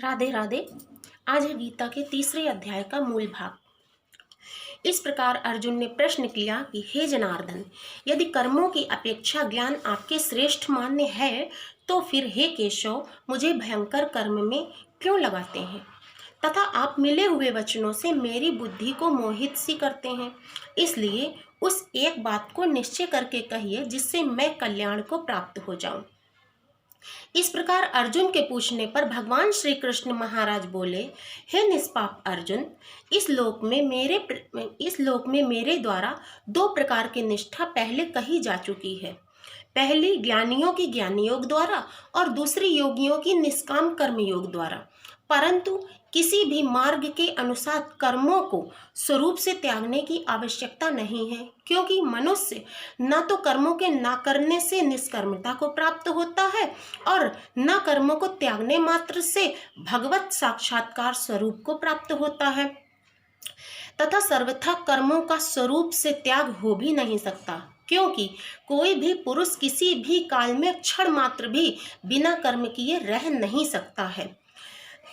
राधे राधे। आज है गीता के तीसरे अध्याय का मूल भाग। इस प्रकार अर्जुन ने प्रश्न किया कि हे जनार्दन, यदि कर्मों की अपेक्षा ज्ञान आपके श्रेष्ठ मान्य है तो फिर हे केशव, मुझे भयंकर कर्म में क्यों लगाते हैं तथा आप मिले हुए वचनों से मेरी बुद्धि को मोहित सी करते हैं। इसलिए उस एक बात को निश्चय करके कहिए जिससे मैं कल्याण को प्राप्त हो जाऊं। इस प्रकार अर्जुन के पूछने पर भगवान श्री कृष्ण महाराज बोले, हे निष्पाप अर्जुन, इस लोक में मेरे द्वारा दो प्रकार की निष्ठा पहले कही जा चुकी है। पहली ज्ञानियों की ज्ञान योग द्वारा और दूसरी योगियों की निष्काम कर्म योग द्वारा। परंतु किसी भी मार्ग के अनुसार कर्मों को स्वरूप से त्यागने की आवश्यकता नहीं है, क्योंकि मनुष्य न तो कर्मों के न करने से निष्कर्मता को प्राप्त होता है और न कर्मों को त्यागने मात्र से भगवत साक्षात्कार स्वरूप को प्राप्त होता है, तथा सर्वथा कर्मों का स्वरूप से त्याग हो भी नहीं सकता, क्योंकि कोई भी पुरुष किसी भी काल में क्षण मात्र भी बिना कर्म किए रह नहीं सकता है।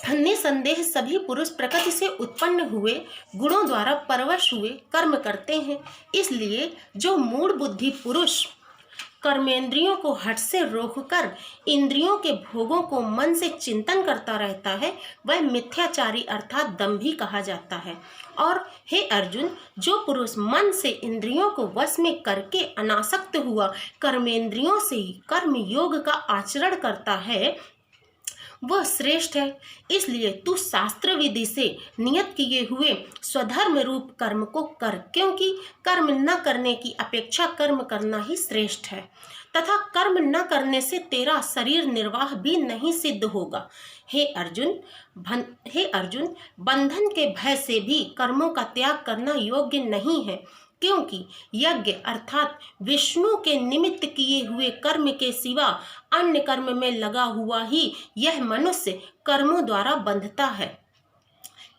निसंदेह सभी पुरुष प्रकृति से उत्पन्न हुए गुणों द्वारा परवश हुए कर्म करते हैं। इसलिए जो मूढ़ बुद्धि पुरुष कर्मेंद्रियों को हठ से रोककर इंद्रियों के भोगों को मन से चिंतन करता रहता है, वह मिथ्याचारी अर्थात दंभी कहा जाता है। और हे अर्जुन, जो पुरुष मन से इंद्रियों को वश में करके अनासक्त हुआ कर्मेंद्रियों से ही कर्म योग का आचरण करता है, वह श्रेष्ठ है। इसलिए तू शास्त्र विधि से नियत किए हुए स्वधर्म रूप कर्म को कर, क्योंकि कर्म न करने की अपेक्षा कर्म करना ही श्रेष्ठ है, तथा कर्म न करने से तेरा शरीर निर्वाह भी नहीं सिद्ध होगा। हे अर्जुन, बंधन के भय से भी कर्मों का त्याग करना योग्य नहीं है, क्योंकि यज्ञ अर्थात विष्णु के निमित्त किए हुए कर्म के सिवा अन्य कर्म में लगा हुआ ही यह मनुष्य कर्मों द्वारा बंधता है।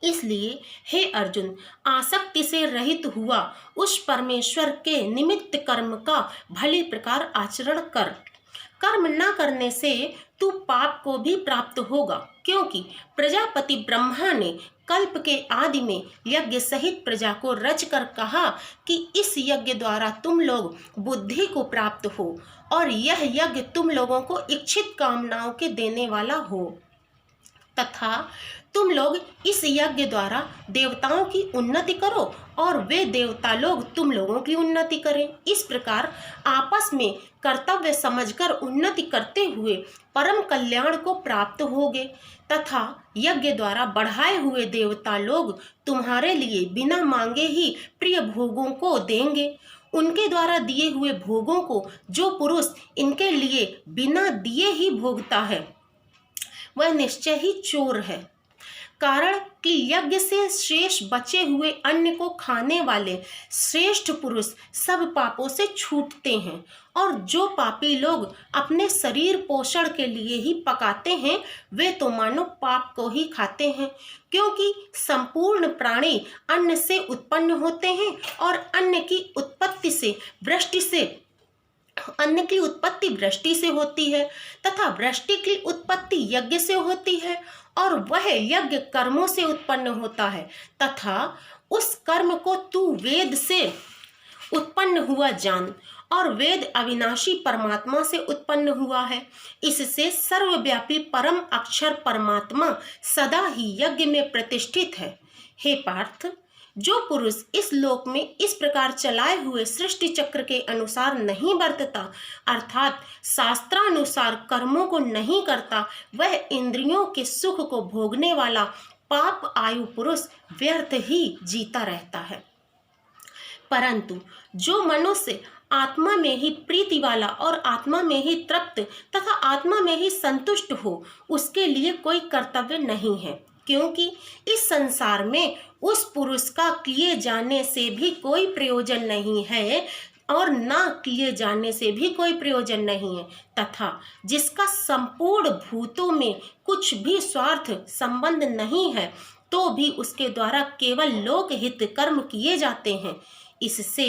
इसलिए हे अर्जुन, आसक्ति से रहित हुआ उस परमेश्वर के निमित्त कर्म का भली प्रकार आचरण कर। कर्म न करने से तू पाप को भी प्राप्त होगा, क्योंकि प्रजापति ब्रह्मा ने कल्प के आदि में यज्ञ सहित प्रजा को रच कर कहा कि इस यज्ञ द्वारा तुम लोग बुद्धि को प्राप्त हो और यह यज्ञ तुम लोगों को इच्छित कामनाओं के देने वाला हो, तथा तुम लोग इस यज्ञ द्वारा देवताओं की उन्नति करो और वे देवता लोग तुम लोगों की उन्नति करें। इस प्रकार आपस में कर्तव्य समझकर उन्नति करते हुए परम कल्याण को प्राप्त होगे, तथा यज्ञ द्वारा बढ़ाए हुए देवता लोग तुम्हारे लिए बिना मांगे ही प्रिय भोगों को देंगे। उनके द्वारा दिए हुए भोगों को जो पुरुष इनके लिए बिना दिए ही भोगता है, वह निश्चय ही चोर है। कारण कि यज्ञ से शेष बचे हुए अन्न को खाने वाले श्रेष्ठ पुरुष सब पापों से छूटते हैं, और जो पापी लोग अपने शरीर पोषण के लिए ही पकाते हैं, वे तो मानो पाप को ही खाते हैं, क्योंकि संपूर्ण प्राणी अन्न से उत्पन्न होते हैं और अन्न की उत्पत्ति वृष्टि से होती है, तथा वृष्टि की उत्पत्ति यज्ञ से होती है, और वह यज्ञ कर्मों से उत्पन्न होता है, तथा उस कर्म को तू वेद से उत्पन्न हुआ जान, और वेद अविनाशी परमात्मा से उत्पन्न हुआ है। इससे सर्वव्यापी परम अक्षर परमात्मा सदा ही यज्ञ में प्रतिष्ठित है। हे पार्थ, जो पुरुष इस लोक में इस प्रकार चलाए हुए सृष्टि चक्र के अनुसार नहीं बरतता, अर्थात शास्त्रानुसार कर्मों को नहीं करता, वह इंद्रियों के सुख को भोगने वाला पाप आयु पुरुष व्यर्थ ही जीता रहता है। परंतु जो मनुष्य आत्मा में ही प्रीति वाला और आत्मा में ही तृप्त तथा आत्मा में ही संतुष्ट हो, उसके लिए कोई कर्तव्य नहीं है, क्योंकि इस संसार में उस पुरुष का किए जाने से भी कोई प्रयोजन नहीं है और न किए जाने से भी कोई प्रयोजन नहीं है, तथा जिसका संपूर्ण भूतों में कुछ भी स्वार्थ संबंध नहीं है, तो भी उसके द्वारा केवल लोकहित कर्म किए जाते हैं। इससे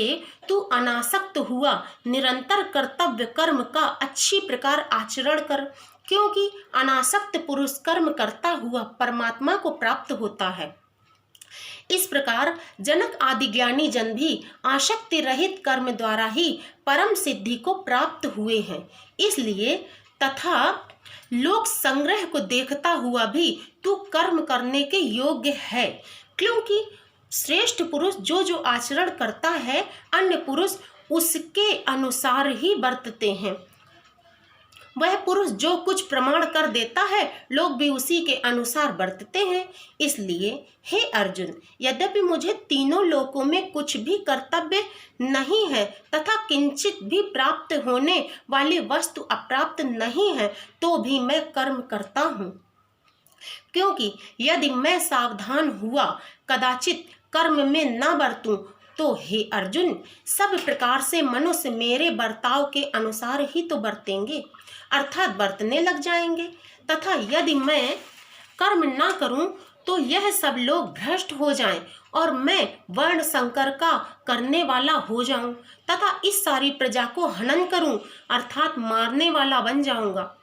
तू अनासक्त हुआ निरंतर कर्तव्य कर्म का अच्छी प्रकार आचरण कर, क्योंकि अनासक्त पुरुष कर्म करता हुआ परमात्मा को प्राप्त होता है। इस प्रकार जनक आदि ज्ञानी जन भी आसक्ति रहित कर्म द्वारा ही परम सिद्धि को प्राप्त हुए हैं। इसलिए तथा लोक संग्रह को देखता हुआ भी तू कर्म करने के योग्य है, क्योंकि श्रेष्ठ पुरुष जो जो आचरण करता है अन्य पुरुष उसके अनुसार ही बरतते हैं। वह पुरुष जो कुछ प्रमाण कर देता है लोग भी उसी के अनुसार बरतते हैं। इसलिए हे अर्जुन, यद्यपि मुझे तीनों लोकों में कुछ भी कर्तव्य नहीं है तथा किंचित भी प्राप्त होने वाली वस्तु अप्राप्त नहीं है, तो भी मैं कर्म करता हूँ, क्योंकि यदि मैं सावधान हुआ कदाचित कर्म में न बरतूं तो हे अर्जुन, सब प्रकार से मनुष्य मेरे बर्ताव के अनुसार ही तो बरतेंगे, अर्थात बरतने लग जाएंगे। तथा यदि मैं कर्म न करूं तो यह सब लोग भ्रष्ट हो जाएं और मैं वर्ण संकर का करने वाला हो जाऊं तथा इस सारी प्रजा को हनन करूं, अर्थात मारने वाला बन जाऊंगा।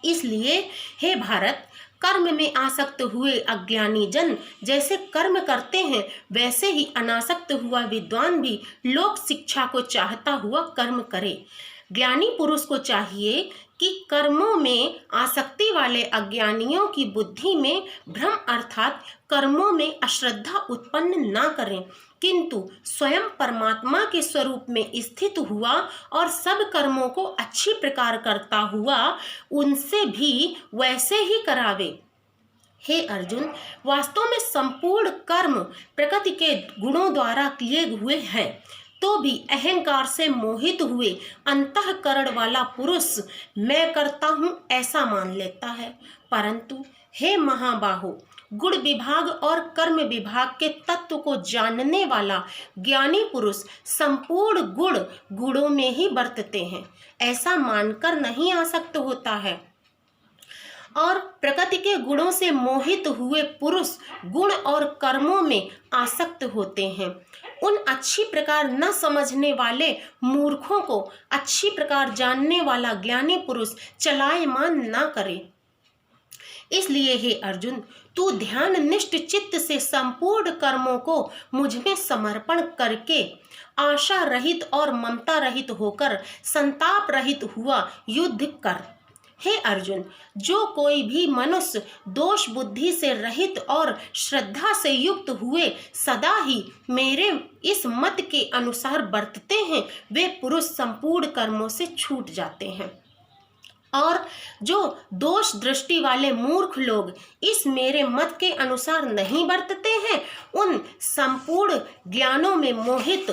इसलिए हे भारत, कर्म में आसक्त हुए अज्ञानी जन जैसे कर्म करते हैं वैसे ही अनासक्त हुआ विद्वान भी लोक शिक्षा को चाहता हुआ कर्म करे। ज्ञानी पुरुष को चाहिए कि कर्मों में आसक्ति वाले अज्ञानियों की बुद्धि में भ्रम अर्थात कर्मों में अश्रद्धा उत्पन्न न करें, किंतु स्वयं परमात्मा के स्वरूप में स्थित हुआ और सब कर्मों को अच्छी प्रकार करता हुआ उनसे भी वैसे ही करावे। हे अर्जुन, वास्तव में संपूर्ण कर्म प्रकृति के गुणों द्वारा किए हुए हैं, तो भी अहंकार से मोहित हुए अंतःकरण वाला पुरुष मैं करता हूँ ऐसा मान लेता है। परंतु हे महाबाहो, गुण विभाग और कर्म विभाग के तत्व को जानने वाला ज्ञानी पुरुष संपूर्ण गुणों में ही बरतते हैं, ऐसा मानकर नहीं आसक्त होता है। और प्रकृति के गुणों से मोहित हुए पुरुष गुण और कर्मों में आसक्त होते हैं। उन अच्छी प्रकार न समझने वाले मूर्खों को अच्छी प्रकार जानने वाला ज्ञानी पुरुष चलायमान न करे। इसलिए हे अर्जुन, तू ध्यान निष्ठ चित्त से संपूर्ण कर्मों को मुझ में समर्पण करके आशा रहित और ममता रहित होकर संताप रहित हुआ युद्ध कर। हे अर्जुन, जो कोई भी मनुष्य दोष बुद्धि से रहित और श्रद्धा से युक्त हुए सदा ही मेरे इस मत के अनुसार बरतते हैं, वे पुरुष संपूर्ण कर्मों से छूट जाते हैं। और जो दोष दृष्टि वाले मूर्ख लोग इस मेरे मत के अनुसार नहीं बरतते हैं, उन संपूर्ण ज्ञानों में मोहित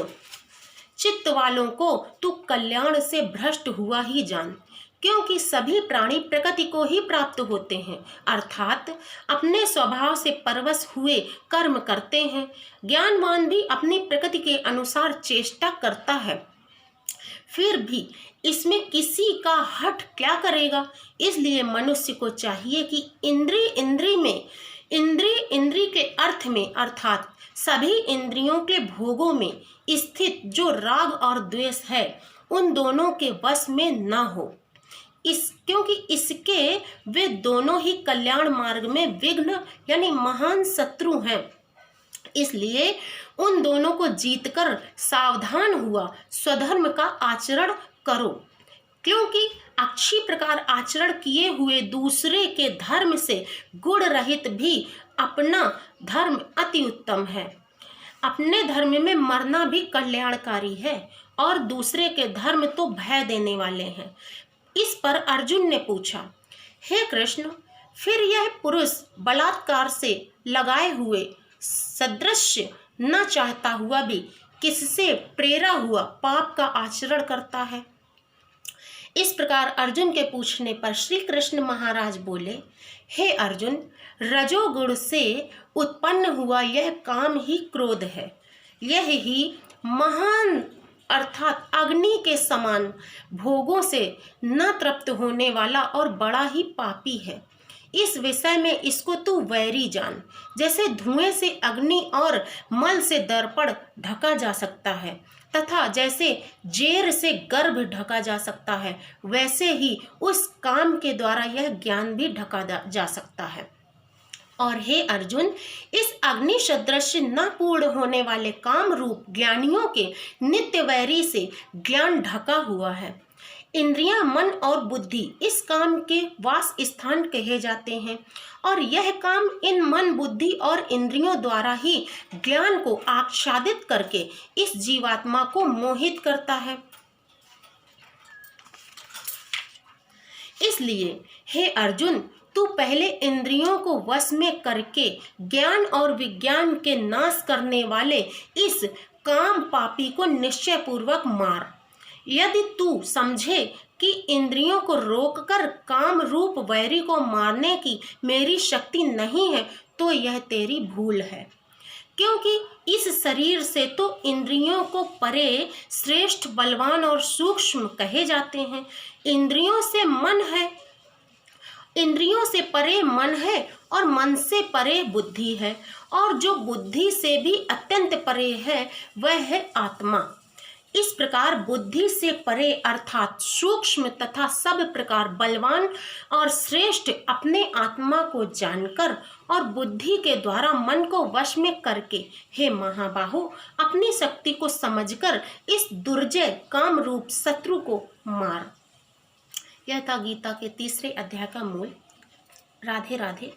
चित्त वालों को तू कल्याण से भ्रष्ट हुआ ही जान, क्योंकि सभी प्राणी प्रकृति को ही प्राप्त होते हैं, अर्थात अपने स्वभाव से परवश हुए कर्म करते हैं। ज्ञानवान भी अपनी प्रकृति के अनुसार चेष्टा करता है, फिर भी इसमें किसी का हठ क्या करेगा। इसलिए मनुष्य को चाहिए कि इंद्रिय के अर्थ में अर्थात सभी इंद्रियों के भोगों में स्थित जो राग और द्वेष है उन दोनों के वश में न हो, क्योंकि इसके वे दोनों ही कल्याण मार्ग में विघ्न यानी महान शत्रु हैं। इसलिए उन दोनों को जीतकर सावधान हुआ स्वधर्म का आचरण करो, क्योंकि अच्छी प्रकार आचरण किए हुए दूसरे के धर्म से गुण रहित भी अपना धर्म अति उत्तम है। अपने धर्म में मरना भी कल्याणकारी है और दूसरे के धर्म तो भय देने वाले हैं। इस पर अर्जुन ने पूछा, हे कृष्ण, फिर यह पुरुष बलात्कार से लगाए हुए सदृश्य न चाहता हुआ भी किससे प्रेरा हुआ पाप का आचरण करता है। इस प्रकार अर्जुन के पूछने पर श्री कृष्ण महाराज बोले, हे अर्जुन, रजोगुण से उत्पन्न हुआ यह काम ही क्रोध है। यह ही महान अर्थात अग्नि के समान भोगों से न तृप्त होने वाला और बड़ा ही पापी है। इस विषय में इसको तू वैरी जान। जैसे धुएं से अग्नि और मल से दर्पण ढका जा सकता है तथा जैसे जेर से गर्भ ढका जा सकता है, वैसे ही उस काम के द्वारा यह ज्ञान भी ढका जा सकता है। और हे अर्जुन, इस अग्नि सदृश न पूर्ण होने वाले काम रूप ज्ञानियों के नित्य वैरी से ज्ञान ढका हुआ है। इंद्रियां, मन और बुद्धि इस काम के वास स्थान कहे जाते हैं और यह काम इन मन, बुद्धि और इंद्रियों द्वारा ही ज्ञान को आच्छादित करके इस जीवात्मा को मोहित करता है। इसलिए हे अर्जुन, तू पहले इंद्रियों को वश में करके ज्ञान और विज्ञान के नाश करने वाले इस काम पापी को निश्चय पूर्वक मार। यदि तू समझे कि इंद्रियों को रोककर काम रूप वैरी को मारने की मेरी शक्ति नहीं है, तो यह तेरी भूल है, क्योंकि इस शरीर से तो इंद्रियों को परे श्रेष्ठ, बलवान और सूक्ष्म कहे जाते हैं। इंद्रियों से परे मन है और मन से परे बुद्धि है, और जो बुद्धि से भी अत्यंत परे है वह है आत्मा। इस प्रकार बुद्धि से परे अर्थात सूक्ष्म तथा सब प्रकार बलवान और श्रेष्ठ अपने आत्मा को जानकर और बुद्धि के द्वारा मन को वश में करके, हे महाबाहु, अपनी शक्ति को समझकर इस दुर्जय काम रूप शत्रु को मार। यह था गीता के तीसरे अध्याय का मूल। राधे राधे।